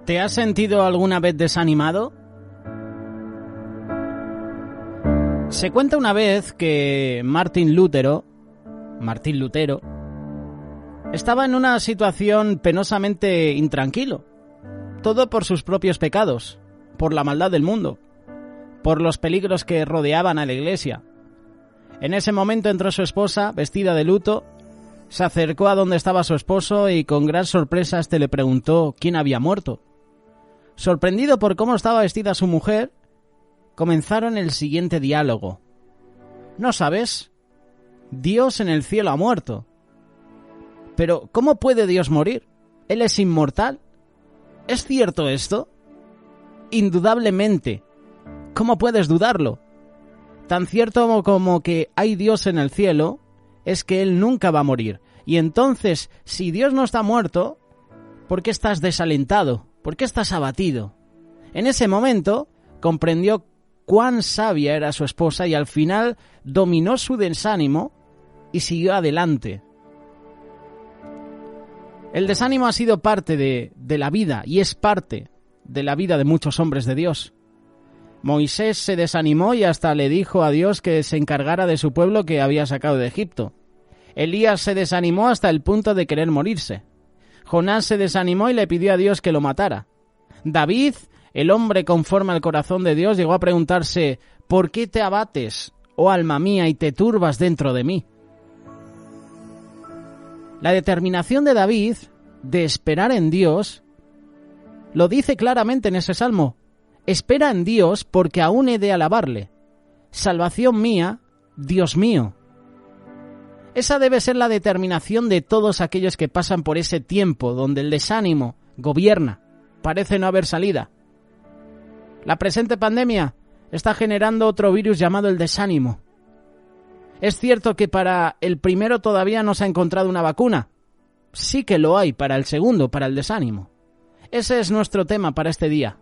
¿Te has sentido alguna vez desanimado? Se cuenta una vez que Martín Lutero, estaba en una situación penosamente intranquilo. Todo por sus propios pecados, por la maldad del mundo, por los peligros que rodeaban a la iglesia. En ese momento entró su esposa, vestida de luto, se acercó a donde estaba su esposo y con gran sorpresa este le preguntó quién había muerto. Sorprendido por cómo estaba vestida su mujer, comenzaron el siguiente diálogo. ¿No sabes? Dios en el cielo ha muerto. Pero, ¿cómo puede Dios morir? ¿Él es inmortal? ¿Es cierto esto? Indudablemente. ¿Cómo puedes dudarlo? Tan cierto como que hay Dios en el cielo, es que Él nunca va a morir. Y entonces, si Dios no está muerto, ¿por qué estás desalentado? ¿Por qué estás abatido? En ese momento, comprendió cuán sabia era su esposa y al final dominó su desánimo y siguió adelante. El desánimo ha sido parte de la vida y es parte de la vida de muchos hombres de Dios. Moisés se desanimó y hasta le dijo a Dios que se encargara de su pueblo que había sacado de Egipto. Elías se desanimó hasta el punto de querer morirse. Jonás se desanimó y le pidió a Dios que lo matara. David, el hombre conforme al corazón de Dios, llegó a preguntarse: ¿por qué te abates, oh alma mía, y te turbas dentro de mí? La determinación de David de esperar en Dios lo dice claramente en ese salmo. Espera en Dios porque aún he de alabarle. Salvación mía, Dios mío. Esa debe ser la determinación de todos aquellos que pasan por ese tiempo donde el desánimo gobierna. Parece no haber salida. La presente pandemia está generando otro virus llamado el desánimo. Es cierto que para el primero todavía no se ha encontrado una vacuna. Sí que lo hay para el segundo, para el desánimo. Ese es nuestro tema para este día.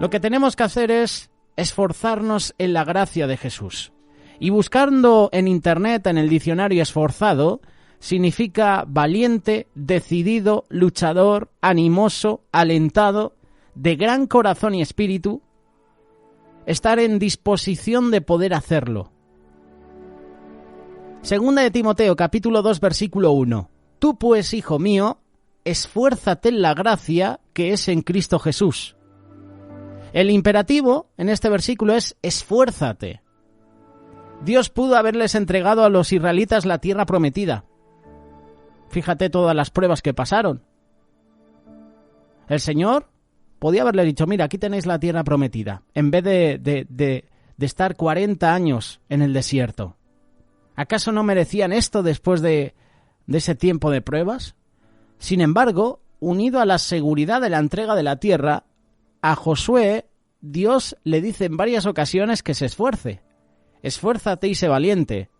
Lo que tenemos que hacer es esforzarnos en la gracia de Jesús. Y buscando en internet, en el diccionario esforzado, significa valiente, decidido, luchador, animoso, alentado, de gran corazón y espíritu, estar en disposición de poder hacerlo. Segunda de Timoteo, capítulo 2, versículo 1. Tú pues, hijo mío, esfuérzate en la gracia que es en Cristo Jesús. El imperativo en este versículo es esfuérzate. Dios pudo haberles entregado a los israelitas la tierra prometida. Fíjate todas las pruebas que pasaron. El Señor podía haberle dicho: mira, aquí tenéis la tierra prometida, en vez de estar 40 años en el desierto. ¿Acaso no merecían esto después de ese tiempo de pruebas? Sin embargo, unido a la seguridad de la entrega de la tierra, a Josué, Dios le dice en varias ocasiones que se esfuerce. Esfuérzate y sé valiente.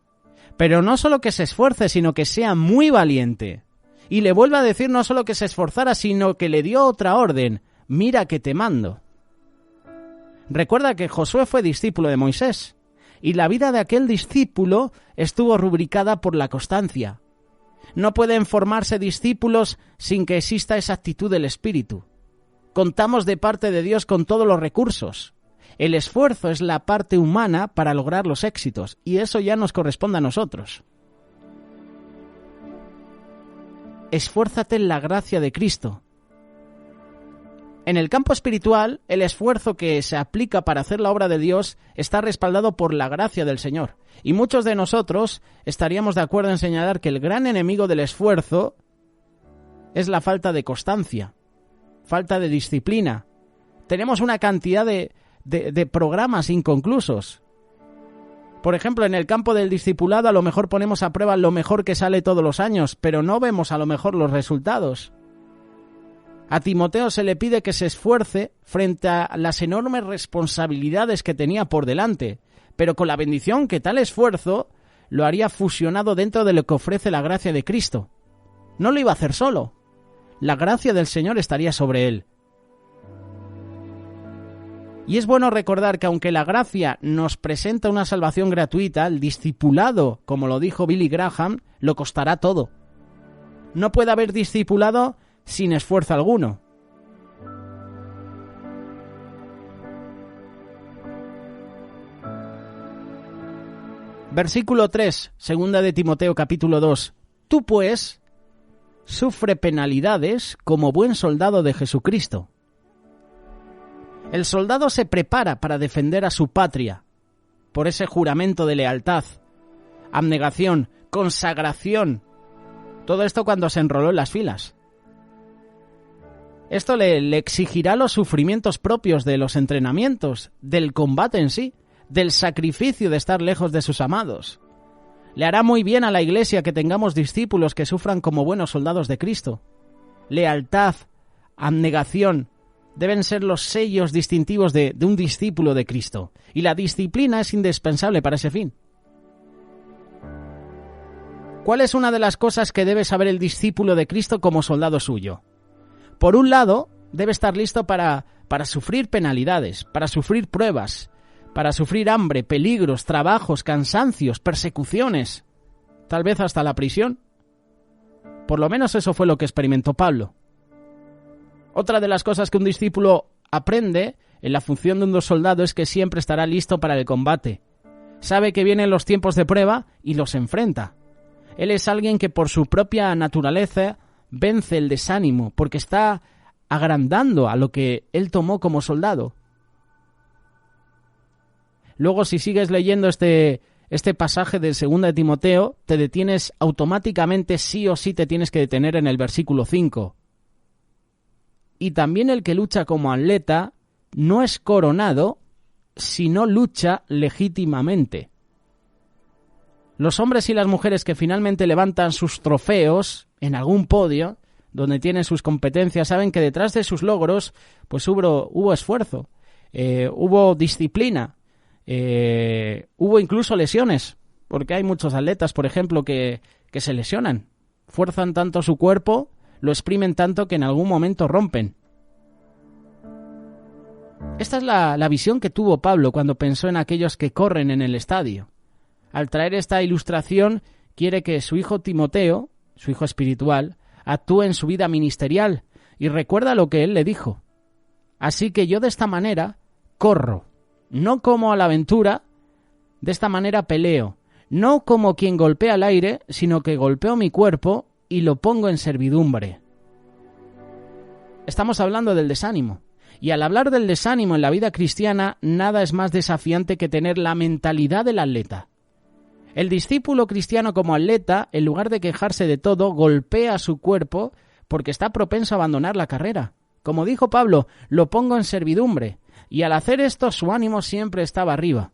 Pero no solo que se esfuerce, sino que sea muy valiente. Y le vuelve a decir no solo que se esforzara, sino que le dio otra orden: mira que te mando. Recuerda que Josué fue discípulo de Moisés, y la vida de aquel discípulo estuvo rubricada por la constancia. No pueden formarse discípulos sin que exista esa actitud del Espíritu. Contamos de parte de Dios con todos los recursos. El esfuerzo es la parte humana para lograr los éxitos, y eso ya nos corresponde a nosotros. Esfuérzate en la gracia de Cristo. En el campo espiritual, el esfuerzo que se aplica para hacer la obra de Dios está respaldado por la gracia del Señor. Y muchos de nosotros estaríamos de acuerdo en señalar que el gran enemigo del esfuerzo es la falta de constancia, falta de disciplina. Tenemos una cantidad de programas inconclusos. Por ejemplo, en el campo del discipulado a lo mejor ponemos a prueba lo mejor que sale todos los años, pero no vemos a lo mejor los resultados. A Timoteo se le pide que se esfuerce frente a las enormes responsabilidades que tenía por delante, pero con la bendición que tal esfuerzo lo haría fusionado dentro de lo que ofrece la gracia de Cristo. No lo iba a hacer solo. La gracia del Señor estaría sobre él. Y es bueno recordar que aunque la gracia nos presenta una salvación gratuita, el discipulado, como lo dijo Billy Graham, lo costará todo. No puede haber discipulado sin esfuerzo alguno. Versículo 3, segunda de Timoteo capítulo 2. Tú pues, sufre penalidades como buen soldado de Jesucristo. El soldado se prepara para defender a su patria por ese juramento de lealtad, abnegación, consagración. Todo esto cuando se enroló en las filas. Esto le exigirá los sufrimientos propios de los entrenamientos, del combate en sí, del sacrificio de estar lejos de sus amados. Le hará muy bien a la Iglesia que tengamos discípulos que sufran como buenos soldados de Cristo. Lealtad, abnegación, deben ser los sellos distintivos de un discípulo de Cristo. Y la disciplina es indispensable para ese fin. ¿Cuál es una de las cosas que debe saber el discípulo de Cristo como soldado suyo? Por un lado, debe estar listo para sufrir penalidades, para sufrir pruebas, para sufrir hambre, peligros, trabajos, cansancios, persecuciones, tal vez hasta la prisión. Por lo menos eso fue lo que experimentó Pablo. Otra de las cosas que un discípulo aprende en la función de un soldado es que siempre estará listo para el combate. Sabe que vienen los tiempos de prueba y los enfrenta. Él es alguien que por su propia naturaleza vence el desánimo, porque está agrandando a lo que él tomó como soldado. Luego, si sigues leyendo este pasaje del 2 de Timoteo, te detienes automáticamente, sí o sí te tienes que detener en el versículo 5. Y también el que lucha como atleta no es coronado, sino lucha legítimamente. Los hombres y las mujeres que finalmente levantan sus trofeos en algún podio, donde tienen sus competencias, saben que detrás de sus logros pues hubo esfuerzo, hubo disciplina, hubo incluso lesiones, porque hay muchos atletas, por ejemplo, que se lesionan, fuerzan tanto su cuerpo, lo exprimen tanto que en algún momento rompen. Esta es la visión que tuvo Pablo cuando pensó en aquellos que corren en el estadio. Al traer esta ilustración, quiere que su hijo Timoteo, su hijo espiritual, actúe en su vida ministerial y recuerda lo que él le dijo. Así que yo de esta manera corro, no como a la aventura, de esta manera peleo, no como quien golpea el aire, sino que golpeo mi cuerpo y lo pongo en servidumbre. Estamos hablando del desánimo. Y al hablar del desánimo en la vida cristiana, nada es más desafiante que tener la mentalidad del atleta. El discípulo cristiano como atleta, en lugar de quejarse de todo, golpea su cuerpo porque está propenso a abandonar la carrera. Como dijo Pablo, lo pongo en servidumbre. Y al hacer esto, su ánimo siempre estaba arriba.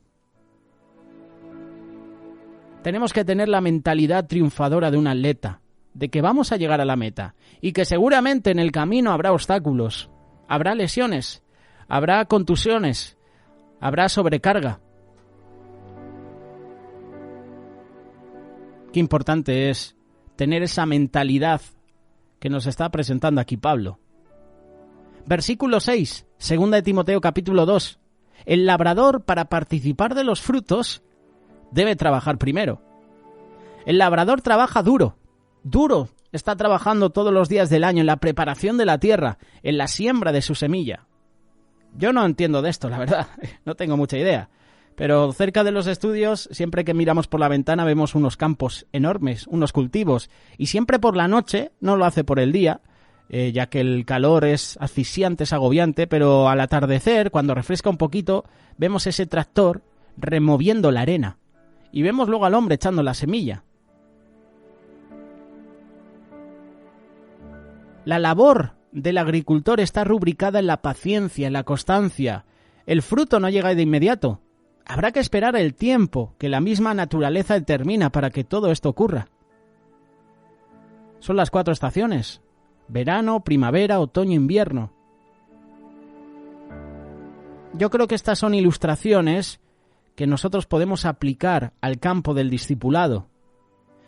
Tenemos que tener la mentalidad triunfadora de un atleta, de que vamos a llegar a la meta y que seguramente en el camino habrá obstáculos, habrá lesiones, habrá contusiones, habrá sobrecarga. Qué importante es tener esa mentalidad que nos está presentando aquí Pablo. Versículo 6, 2 de Timoteo capítulo 2. El labrador, para participar de los frutos, debe trabajar primero. El labrador trabaja duro, está trabajando todos los días del año en la preparación de la tierra, en la siembra de su semilla. Yo no entiendo de esto, la verdad, no tengo mucha idea. Pero cerca de los estudios, siempre que miramos por la ventana vemos unos campos enormes, unos cultivos, y siempre por la noche, no lo hace por el día, ya que el calor es asfixiante, es agobiante, pero al atardecer, cuando refresca un poquito, vemos ese tractor removiendo la arena, y vemos luego al hombre echando la semilla. La labor del agricultor está rubricada en la paciencia, en la constancia. El fruto no llega de inmediato. Habrá que esperar el tiempo que la misma naturaleza determina para que todo esto ocurra. Son las 4 estaciones: verano, primavera, otoño, invierno. Yo creo que estas son ilustraciones que nosotros podemos aplicar al campo del discipulado.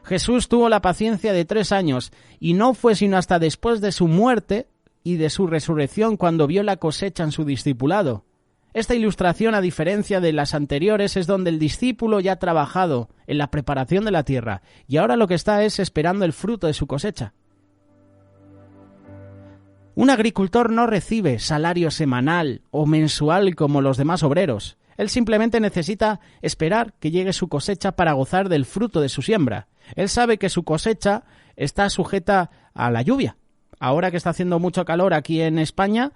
Jesús tuvo la paciencia de 3 años y no fue sino hasta después de su muerte y de su resurrección cuando vio la cosecha en su discipulado. Esta ilustración, a diferencia de las anteriores, es donde el discípulo ya ha trabajado en la preparación de la tierra y ahora lo que está es esperando el fruto de su cosecha. Un agricultor no recibe salario semanal o mensual como los demás obreros. Él simplemente necesita esperar que llegue su cosecha para gozar del fruto de su siembra. Él sabe que su cosecha está sujeta a la lluvia. Ahora que está haciendo mucho calor aquí en España,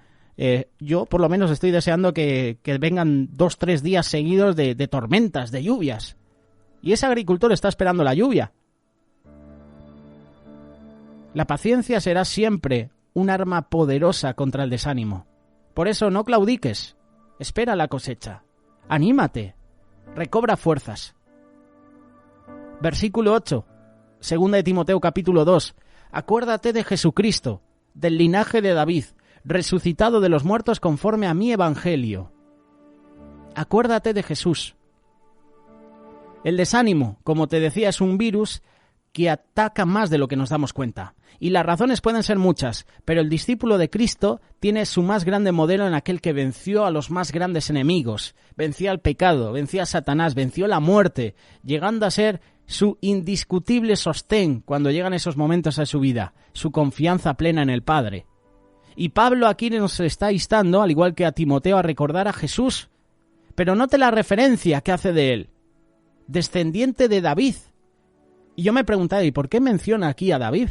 yo por lo menos estoy deseando que vengan 2-3 días seguidos de tormentas, de lluvias. Y ese agricultor está esperando la lluvia. La paciencia será siempre un arma poderosa contra el desánimo. Por eso no claudiques, espera la cosecha, anímate, recobra fuerzas. Versículo 8, 2 de Timoteo capítulo 2. Acuérdate de Jesucristo, del linaje de David, resucitado de los muertos conforme a mi evangelio. Acuérdate de Jesús. El desánimo, como te decía, es un virus que ataca más de lo que nos damos cuenta. Y las razones pueden ser muchas, pero el discípulo de Cristo tiene su más grande modelo en aquel que venció a los más grandes enemigos, venció al pecado, venció a Satanás, venció la muerte, llegando a ser su indiscutible sostén cuando llegan esos momentos a su vida, su confianza plena en el Padre. Y Pablo aquí nos está instando, al igual que a Timoteo, a recordar a Jesús, pero note la referencia que hace de él, descendiente de David. Y yo me preguntaba, ¿y por qué menciona aquí a David?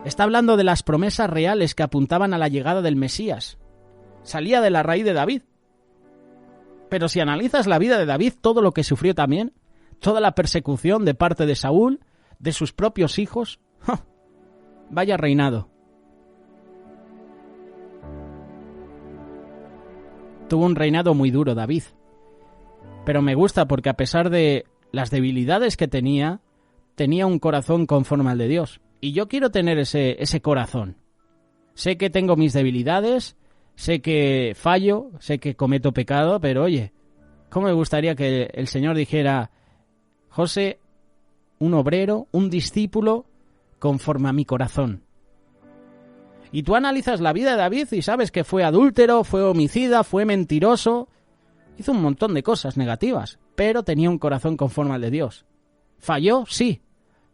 Está hablando de las promesas reales que apuntaban a la llegada del Mesías. Salía de la raíz de David. Pero si analizas la vida de David, todo lo que sufrió también, toda la persecución de parte de Saúl, de sus propios hijos, vaya reinado. Tuvo un reinado muy duro David. Pero me gusta porque a pesar de las debilidades que tenía un corazón conforme al de Dios. Y yo quiero tener ese corazón. Sé que tengo mis debilidades, sé que fallo, sé que cometo pecado, pero oye, ¿cómo me gustaría que el Señor dijera, José, un obrero, un discípulo, conforme a mi corazón? Y tú analizas la vida de David y sabes que fue adúltero, fue homicida, fue mentiroso, hizo un montón de cosas negativas, pero tenía un corazón conforme al de Dios. Falló, sí,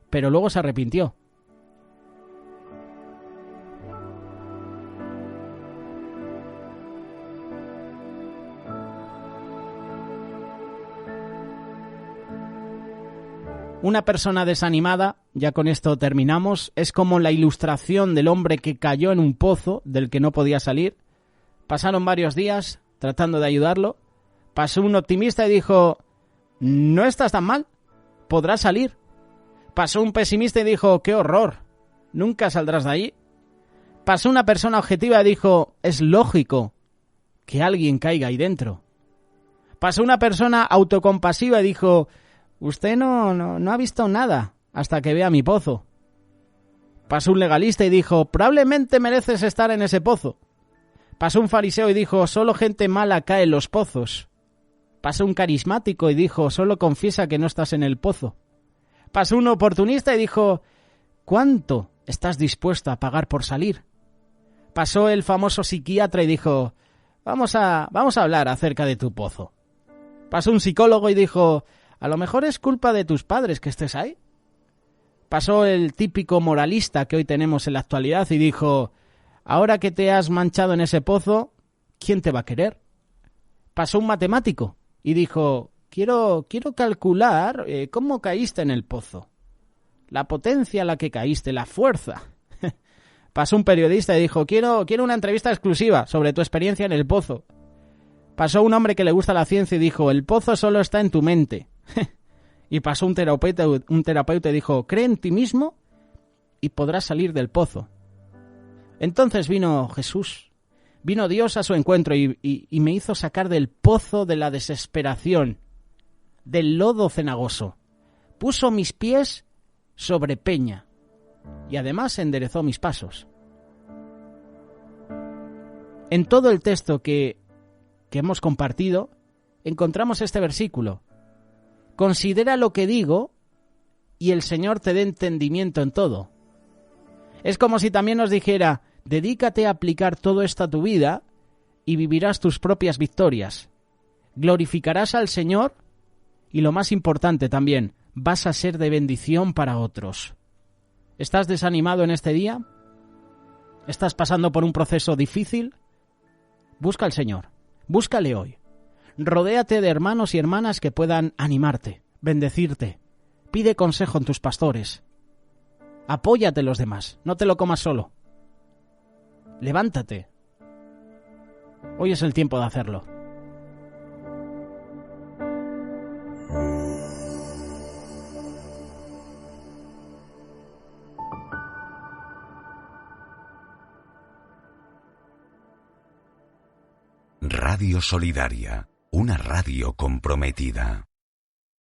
pero luego se arrepintió. Una persona desanimada, ya con esto terminamos, es como la ilustración del hombre que cayó en un pozo del que no podía salir. Pasaron varios días tratando de ayudarlo. Pasó un optimista y dijo, no estás tan mal, podrás salir. Pasó un pesimista y dijo, qué horror, nunca saldrás de ahí. Pasó una persona objetiva y dijo, es lógico que alguien caiga ahí dentro. Pasó una persona autocompasiva y dijo, usted no ha visto nada hasta que vea mi pozo. Pasó un legalista y dijo, probablemente mereces estar en ese pozo. Pasó un fariseo y dijo, solo gente mala cae en los pozos. Pasó un carismático y dijo, solo confiesa que no estás en el pozo. Pasó un oportunista y dijo, ¿cuánto estás dispuesto a pagar por salir? Pasó el famoso psiquiatra y dijo, vamos a hablar acerca de tu pozo. Pasó un psicólogo y dijo, a lo mejor es culpa de tus padres que estés ahí. Pasó el típico moralista que hoy tenemos en la actualidad y dijo, ahora que te has manchado en ese pozo, ¿quién te va a querer? Pasó un matemático y dijo, quiero calcular cómo caíste en el pozo. La potencia a la que caíste, la fuerza. Pasó un periodista y dijo, quiero una entrevista exclusiva sobre tu experiencia en el pozo. Pasó un hombre que le gusta la ciencia y dijo, el pozo solo está en tu mente. Y pasó un terapeuta y dijo, cree en ti mismo y podrás salir del pozo. Entonces vino Jesús, vino Dios a su encuentro y me hizo sacar del pozo de la desesperación, del lodo cenagoso. Puso mis pies sobre peña y además enderezó mis pasos. En todo el texto que hemos compartido, encontramos este versículo. Considera lo que digo y el Señor te dé entendimiento en todo. Es como si también nos dijera, dedícate a aplicar todo esto a tu vida y vivirás tus propias victorias. Glorificarás al Señor y lo más importante también, vas a ser de bendición para otros. ¿Estás desanimado en este día? ¿Estás pasando por un proceso difícil? Busca al Señor. Búscale hoy. Rodéate de hermanos y hermanas que puedan animarte, bendecirte. Pide consejo en tus pastores. Apóyate en los demás. No te lo comas solo. Levántate. Hoy es el tiempo de hacerlo. Radio Solidaria, una radio comprometida.